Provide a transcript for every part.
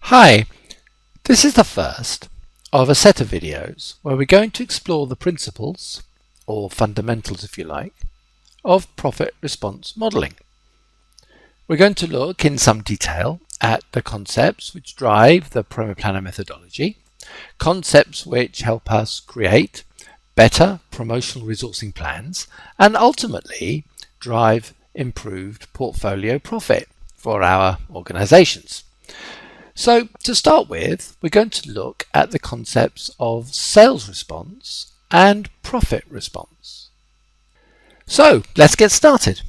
Hi, this is the first of a set of videos where we're going to explore the principles, or fundamentals if you like, of profit response modelling. We're going to look in some detail at the concepts which drive the Promo Planner methodology, concepts which help us create better promotional resourcing plans and ultimately drive improved portfolio profit for our organisations. So to start with, we're going to look at the concepts of sales response and profit response. So let's get started.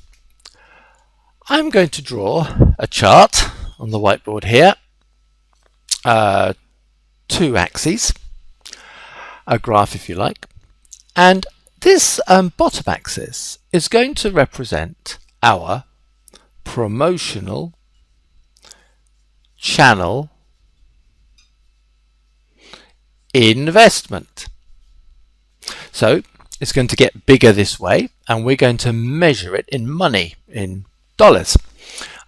I'm going to draw a chart on the whiteboard here, two axes, a graph if you like, and this bottom axis is going to represent our promotional channel investment. So it's going to get bigger this way, and we're going to measure it in money, in dollars.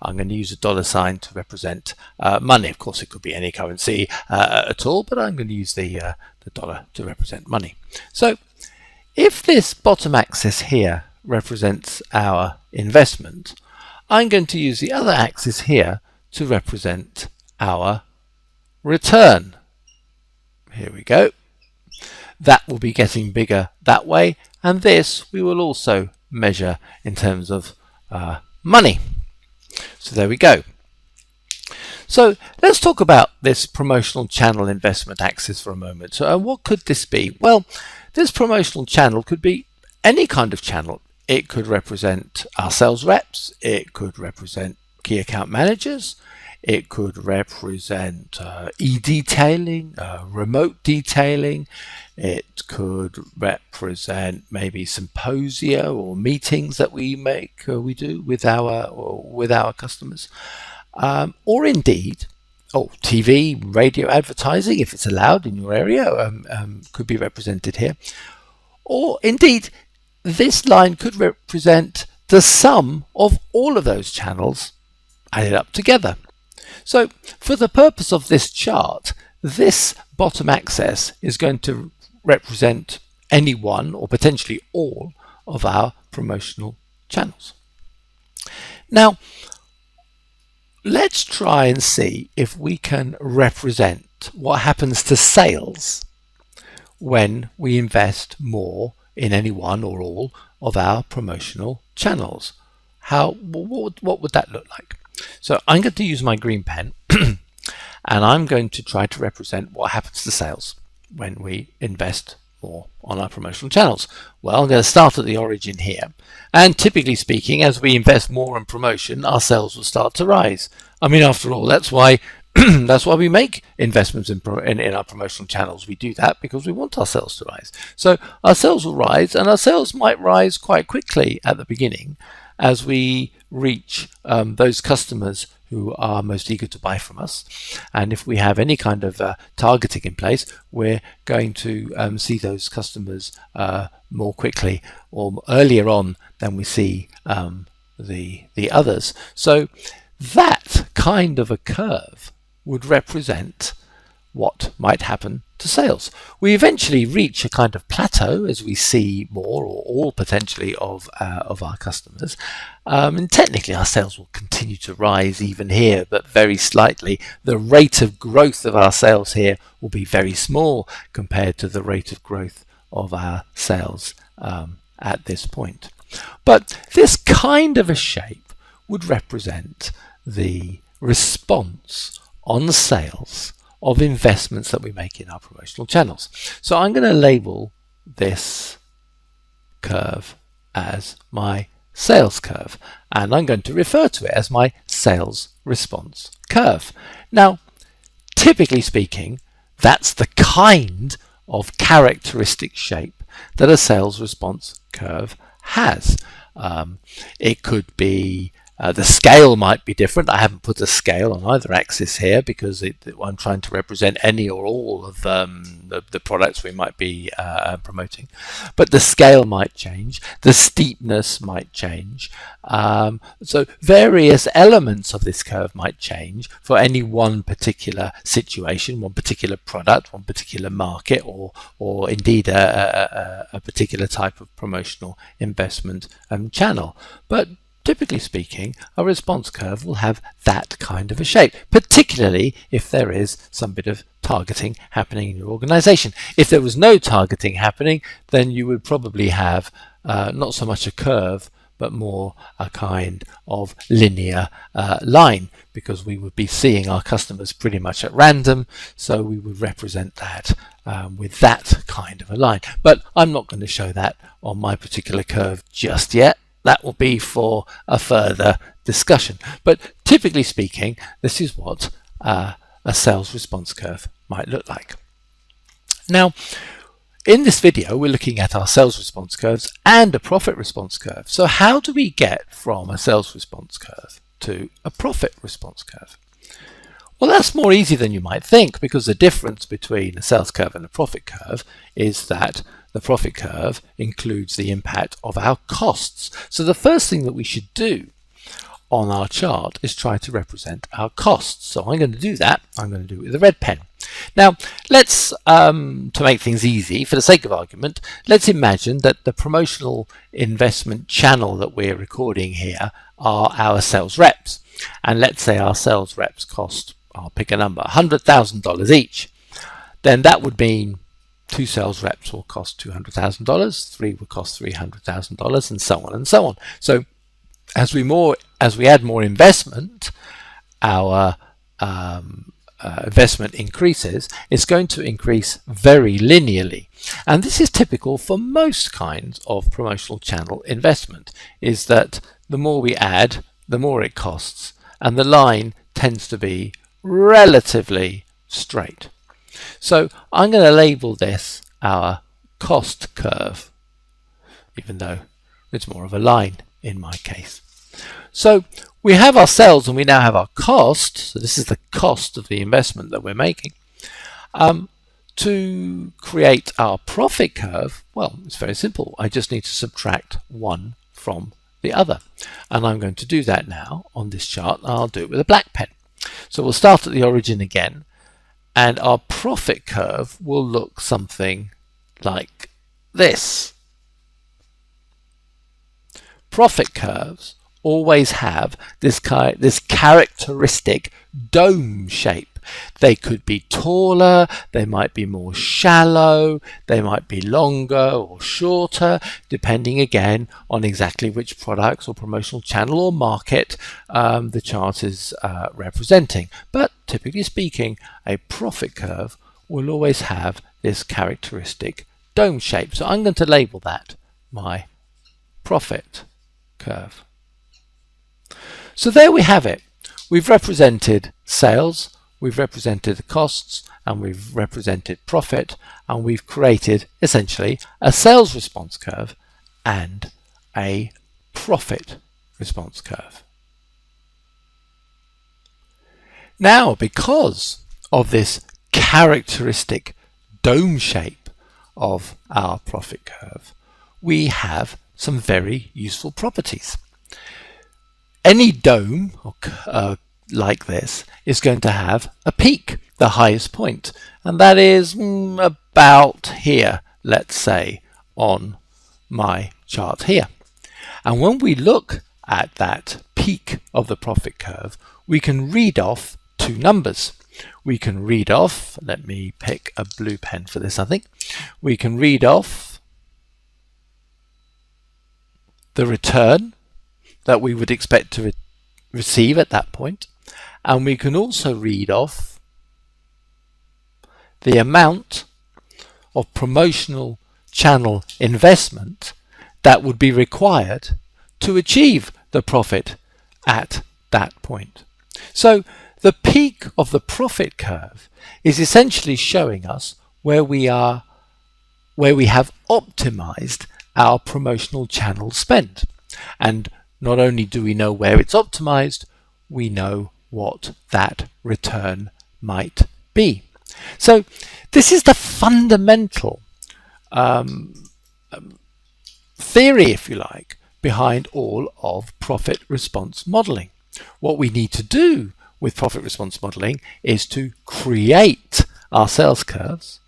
I'm going to use a dollar sign to represent money. Of course, it could be any currency at all, but I'm going to use the dollar to represent money. So if this bottom axis here represents our investment, I'm going to use the other axis here to represent our return. Here we go. That will be getting bigger that way, and this we will also measure in terms of money. So there we go. So let's talk about this promotional channel investment axis for a moment. So what could this be? Well, this promotional channel could be any kind of channel. It could represent our sales reps, it could represent key account managers, it could represent e-detailing, remote detailing, it could represent maybe symposia or meetings that we do with our customers, or indeed, TV, radio advertising, if it's allowed in your area, could be represented here, or indeed this line could represent the sum of all of those channels added up together. So for the purpose of this chart, this bottom axis is going to represent any one or potentially all of our promotional channels. Now, let's try and see if we can represent what happens to sales when we invest more in any one or all of our promotional channels. What would that look like? So I'm going to use my green pen and I'm going to try to represent what happens to sales when we invest more on our promotional channels. Well, I'm going to start at the origin here, and typically speaking, as we invest more in promotion, our sales will start to rise. I mean, after all, that's why we make investments in our promotional channels. We do that because we want our sales to rise. So our sales will rise, and our sales might rise quite quickly at the beginning as we reach those customers who are most eager to buy from us. And if we have any kind of targeting in place, we're going to see those customers more quickly or earlier on than we see the others. So that kind of a curve would represent what might happen to sales. We eventually reach a kind of plateau as we see more or all potentially of our customers, and technically our sales will continue to rise even here, but very slightly. The rate of growth of our sales here will be very small compared to the rate of growth of our sales at this point. But this kind of a shape would represent the response on sales of investments that we make in our promotional channels. So I'm going to label this curve as my sales curve, and I'm going to refer to it as my sales response curve. Now, typically speaking, that's the kind of characteristic shape that a sales response curve has. It could be The scale might be different. I haven't put a scale on either axis here because I'm trying to represent any or all of the products we might be promoting. But the scale might change. The steepness might change. So various elements of this curve might change for any one particular situation, one particular product, one particular market, or indeed a particular type of promotional investment channel. But typically speaking, a response curve will have that kind of a shape, particularly if there is some bit of targeting happening in your organization. If there was no targeting happening, then you would probably have not so much a curve, but more a kind of linear line, because we would be seeing our customers pretty much at random, so we would represent that with that kind of a line. But I'm not going to show that on my particular curve just yet. That will be for a further discussion. But typically speaking, this is what a sales response curve might look like. Now, in this video, we're looking at our sales response curves and a profit response curve. So how do we get from a sales response curve to a profit response curve? Well, that's more easy than you might think, because the difference between a sales curve and a profit curve is that the profit curve includes the impact of our costs. So the first thing that we should do on our chart is try to represent our costs. So I'm going to do that. I'm going to do it with a red pen. Now, let's, to make things easy, for the sake of argument, let's imagine that the promotional investment channel that we're recording here are our sales reps. And let's say our sales reps cost, I'll pick a number, $100,000 each. Then that would mean 2 sales reps will cost $200,000, 3 will cost $300,000, and so on and so on. So as we add more investment, our investment increases. It's going to increase very linearly, and this is typical for most kinds of promotional channel investment, is that the more we add, the more it costs, and the line tends to be relatively straight. So I'm going to label this our cost curve, even though it's more of a line in my case. So we have our sales and we now have our cost. So this is the cost of the investment that we're making. To create our profit curve, well, it's very simple. I just need to subtract one from the other. And I'm going to do that now on this chart. I'll do it with a black pen. So we'll start at the origin again, and our profit curve will look something like this. Profit curves always have this characteristic dome shape. They could be taller, they might be more shallow, they might be longer or shorter, depending again on exactly which products or promotional channel or market the chart is representing. But typically speaking, a profit curve will always have this characteristic dome shape. So I'm going to label that my profit curve. So there we have it. We've represented sales, we've represented the costs, and we've represented profit, and we've created essentially a sales response curve and a profit response curve. Now, because of this characteristic dome shape of our profit curve, we have some very useful properties. Any dome like this is going to have a peak, the highest point, and that is about here, let's say, on my chart here. And when we look at that peak of the profit curve, we can read off two numbers. We can read off, let me pick a blue pen for this, I think. We can read off the return that we would expect to receive at that point, and we can also read off the amount of promotional channel investment that would be required to achieve the profit at that point. So the peak of the profit curve is essentially showing us where we have optimized our promotional channel spend. And not only do we know where it's optimized, we know what that return might be. So this is the fundamental theory, if you like, behind all of profit response modeling. What we need to do with profit response modeling is to create our sales curves,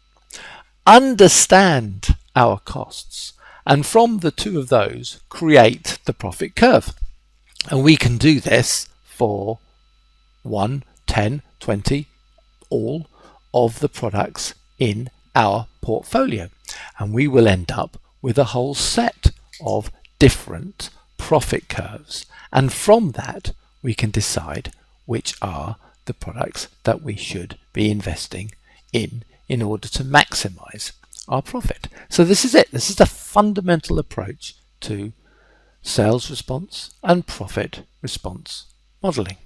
understand our costs, and from the two of those create the profit curve. And we can do this for 1, 10, 20, all of the products in our portfolio, and we will end up with a whole set of different profit curves, and from that we can decide which are the products that we should be investing in order to maximize our profit. So this is it. This is the fundamental approach to sales response and profit response modeling.